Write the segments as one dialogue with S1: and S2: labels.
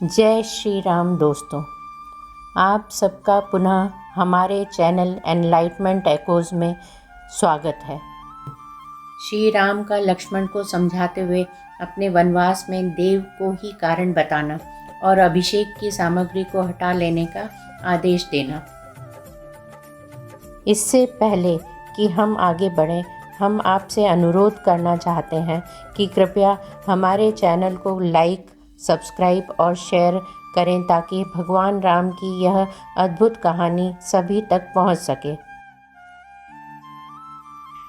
S1: जय श्री राम दोस्तों, आप सबका पुनः हमारे चैनल एनलाइटमेंट एकोज़ में स्वागत है। श्री राम का लक्ष्मण को समझाते हुए अपने वनवास में देव को ही कारण बताना और अभिषेक की सामग्री को हटा लेने का आदेश देना। इससे पहले कि हम आगे बढ़ें, हम आपसे अनुरोध करना चाहते हैं कि कृपया हमारे चैनल को लाइक, सब्सक्राइब और शेयर करें ताकि भगवान राम की यह अद्भुत कहानी सभी तक पहुंच सके।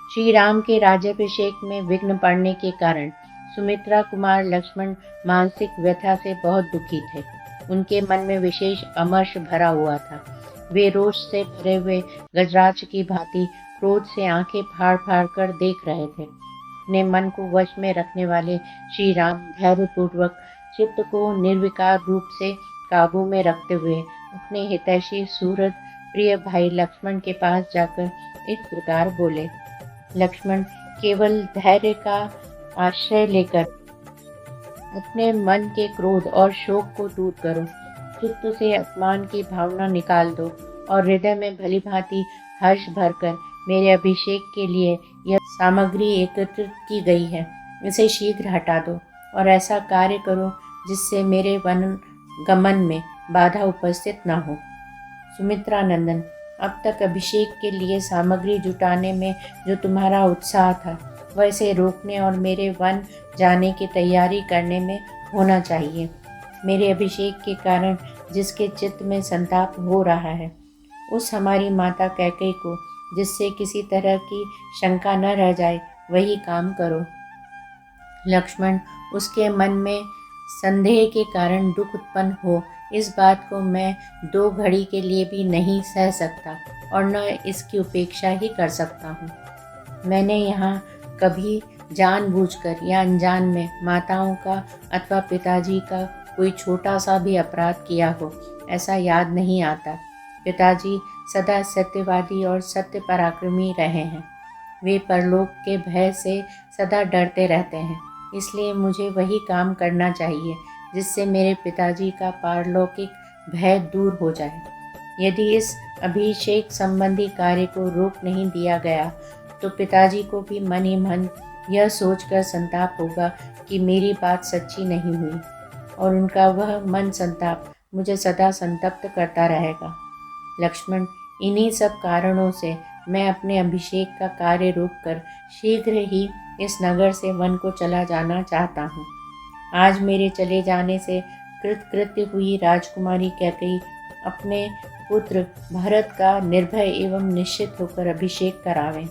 S1: श्री राम के राज्याभिषेक में विघ्न पड़ने के कारण सुमित्रा कुमार लक्ष्मण मानसिक व्यथा से बहुत दुखी थे। उनके मन में विशेष अमर्ष भरा हुआ था। वे रोष से भरे हुए गजराज की भांति क्रोध से आंखें फाड़ फाड़ कर देख रहे थे। अपने मन को वश में रखने वाले श्री राम धैर्यपूर्वक चित्त को निर्विकार रूप से काबू में रखते हुए अपने हितैषी सूरत प्रिय भाई लक्ष्मण के पास जाकर इस प्रकार बोले। लक्ष्मण, केवल धैर्य का आश्रय लेकर अपने मन के क्रोध और शोक को दूर करो। चित्त से अपमान की भावना निकाल दो और हृदय में भली भांति हर्ष भरकर मेरे अभिषेक के लिए यह सामग्री एकत्रित की गई है, इसे शीघ्र हटा दो और ऐसा कार्य करो जिससे मेरे वन गमन में बाधा उपस्थित न हो। सुमित्रा नंदन, अब तक अभिषेक के लिए सामग्री जुटाने में जो तुम्हारा उत्साह था, वह इसे रोकने और मेरे वन जाने की तैयारी करने में होना चाहिए। मेरे अभिषेक के कारण जिसके चित्त में संताप हो रहा है, उस हमारी माता कैकेयी को जिससे किसी तरह की शंका न रह जाए, वही काम करो। लक्ष्मण, उसके मन में संदेह के कारण दुख उत्पन्न हो, इस बात को मैं 2 घड़ी के लिए भी नहीं सह सकता और न इसकी उपेक्षा ही कर सकता हूँ। मैंने यहाँ कभी जानबूझकर या अनजान में माताओं का अथवा पिताजी का कोई छोटा सा भी अपराध किया हो, ऐसा याद नहीं आता। पिताजी सदा सत्यवादी और सत्य पराक्रमी रहे हैं। वे परलोक के भय से सदा डरते रहते हैं, इसलिए मुझे वही काम करना चाहिए जिससे मेरे पिताजी का पारलौकिक भय दूर हो जाए। यदि इस अभिषेक संबंधी कार्य को रोक नहीं दिया गया तो पिताजी को भी मन ही मन यह सोचकर संताप होगा कि मेरी बात सच्ची नहीं हुई और उनका वह मन संताप मुझे सदा संतप्त करता रहेगा। लक्ष्मण, इन्हीं सब कारणों से मैं अपने अभिषेक का कार्य रोककर शीघ्र ही इस नगर से वन को चला जाना चाहता हूँ। आज मेरे चले जाने से कृतकृत्य हुई राजकुमारी कैकेयी अपने पुत्र भरत का निर्भय एवं निश्चित होकर अभिषेक करावें।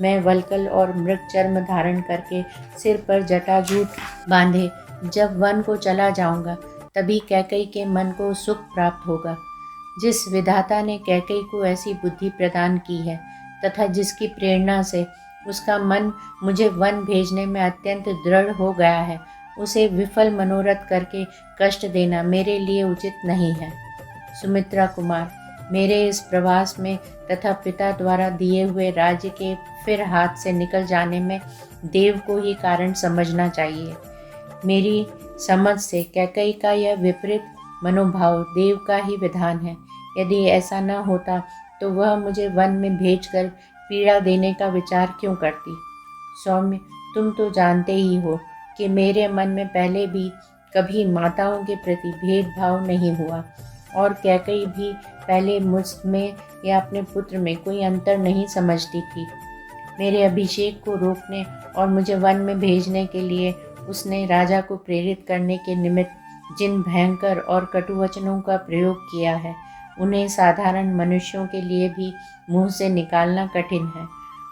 S1: मैं वल्कल और मृग चर्म धारण करके सिर पर जटाजूट बांधे जब वन को चला जाऊंगा, तभी कैकेयी के मन को सुख प्राप्त होगा। जिस विधाता ने कैकेयी को ऐसी बुद्धि प्रदान की है तथा जिसकी प्रेरणा से उसका मन मुझे वन भेजने में अत्यंत दृढ़ हो गया है, उसे विफल मनोरथ करके कष्ट देना मेरे लिए उचित नहीं है। सुमित्रा कुमार, मेरे इस प्रवास में तथा पिता द्वारा दिए हुए राज्य के फिर हाथ से निकल जाने में देव को ही कारण समझना चाहिए। मेरी समझ से कैकेयी का यह विपरीत मनोभाव देव का ही विधान है। यदि ऐसा न होता तो वह मुझे वन में भेजकर पीड़ा देने का विचार क्यों करती। सौम्य, तुम तो जानते ही हो कि मेरे मन में पहले भी कभी माताओं के प्रति भेदभाव नहीं हुआ और कैकेयी भी पहले मुझ में या अपने पुत्र में कोई अंतर नहीं समझती थी। मेरे अभिषेक को रोकने और मुझे वन में भेजने के लिए उसने राजा को प्रेरित करने के निमित्त जिन भयंकर और कटु वचनों का प्रयोग किया है, उन्हें साधारण मनुष्यों के लिए भी मुंह से निकालना कठिन है।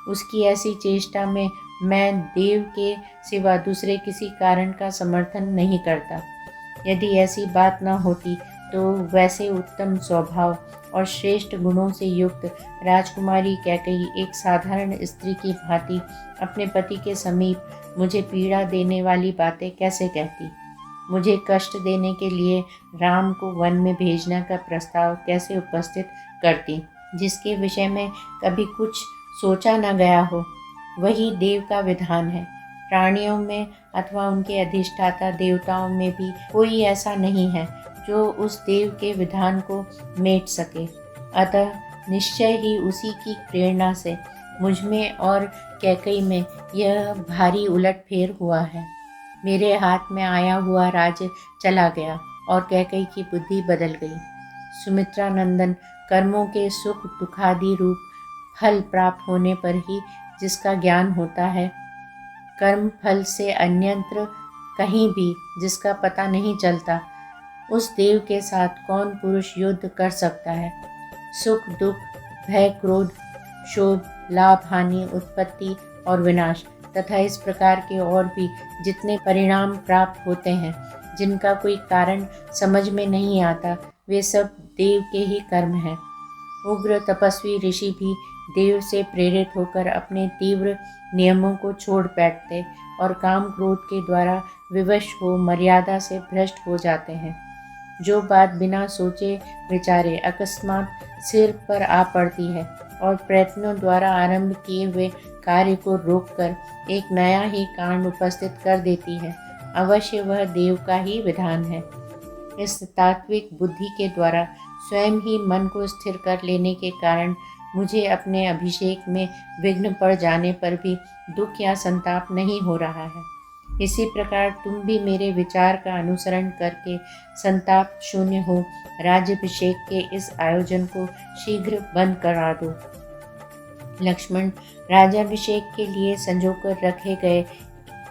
S1: उसकी ऐसी चेष्टा में मैं देव के सिवा दूसरे किसी कारण का समर्थन नहीं करता। यदि ऐसी बात न होती तो वैसे उत्तम स्वभाव और श्रेष्ठ गुणों से युक्त राजकुमारी कैकेयी एक साधारण स्त्री की भांति अपने पति के समीप मुझे पीड़ा देने वाली बातें कैसे कहती। मुझे कष्ट देने के लिए राम को वन में भेजना का प्रस्ताव कैसे उपस्थित करती, जिसके विषय में कभी कुछ सोचा न गया हो। वही देव का विधान है। प्राणियों में अथवा उनके अधिष्ठाता देवताओं में भी कोई ऐसा नहीं है जो उस देव के विधान को मेट सके। अतः निश्चय ही उसी की प्रेरणा से मुझ में और कैकई में यह भारी उलटफेर हुआ है। मेरे हाथ में आया हुआ राज्य चला गया और कैकई की बुद्धि बदल गई। सुमित्रा नंदन कर्मों के सुख दुखादि रूप फल प्राप्त होने पर ही जिसका ज्ञान होता है, कर्म फल से अन्यत्र कहीं भी जिसका पता नहीं चलता, उस देव के साथ कौन पुरुष युद्ध कर सकता है। सुख दुख, भय क्रोध, शोध, लाभ हानि, उत्पत्ति और विनाश तथा इस प्रकार के और भी जितने परिणाम प्राप्त होते हैं जिनका कोई कारण समझ में नहीं आता, वे सब देव के ही कर्म हैं। उग्र तपस्वी ऋषि भी देव से प्रेरित होकर अपने तीव्र नियमों को छोड़ बैठते और काम क्रोध के द्वारा विवश हो मर्यादा से भ्रष्ट हो जाते हैं। जो बात बिना सोचे विचारे अकस्मात सिर पर आ पड़ती है और प्रयत्नों द्वारा आरंभ किए हुए कार्य को रोककर एक नया ही कांड उपस्थित कर देती है, अवश्य वह देव का ही विधान है। इस तात्विक बुद्धि के द्वारा स्वयं ही मन को स्थिर कर लेने के कारण मुझे अपने अभिषेक में विघ्न पड़ जाने पर भी दुख या संताप नहीं हो रहा है। इसी प्रकार तुम भी मेरे विचार का अनुसरण करके संताप शून्य हो राज्याभिषेक के इस आयोजन को शीघ्र बंद करा दो। लक्ष्मण, राज्याभिषेक के लिए संजोकर रखे गए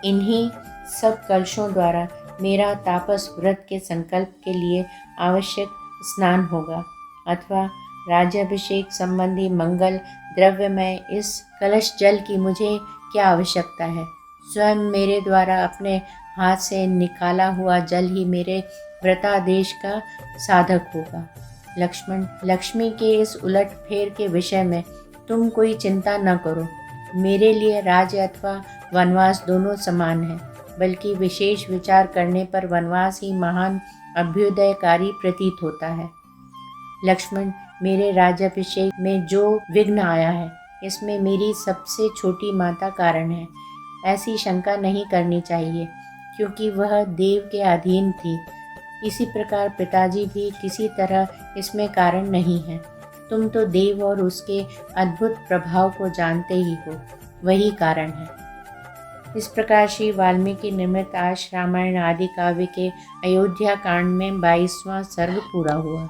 S1: इन्हीं सब कलशों द्वारा मेरा तापस व्रत के संकल्प के लिए आवश्यक स्नान होगा, अथवा राज्याभिषेक संबंधी मंगल द्रव्यमय इस कलश जल की मुझे क्या आवश्यकता है। स्वयं मेरे द्वारा अपने हाथ से निकाला हुआ जल ही मेरे व्रतादेश का साधक होगा। लक्ष्मण, लक्ष्मी के इस उलट फेर के विषय में तुम कोई चिंता न करो। मेरे लिए राज्य अथवा वनवास दोनों समान है, बल्कि विशेष विचार करने पर वनवास ही महान अभ्युदयकारी प्रतीत होता है। लक्ष्मण, मेरे राज्याभिषेक में जो विघ्न आया है, इसमें मेरी सबसे छोटी माता कारण है। ऐसी शंका नहीं करनी चाहिए, क्योंकि वह देव के अधीन थी। इसी प्रकार पिताजी भी किसी तरह इसमें कारण नहीं है। तुम तो देव और उसके अद्भुत प्रभाव को जानते ही हो, वही कारण है। इस प्रकार श्री वाल्मीकि निर्मित आज रामायण आदि काव्य के अयोध्या कांड में 22वां सर्ग पूरा हुआ।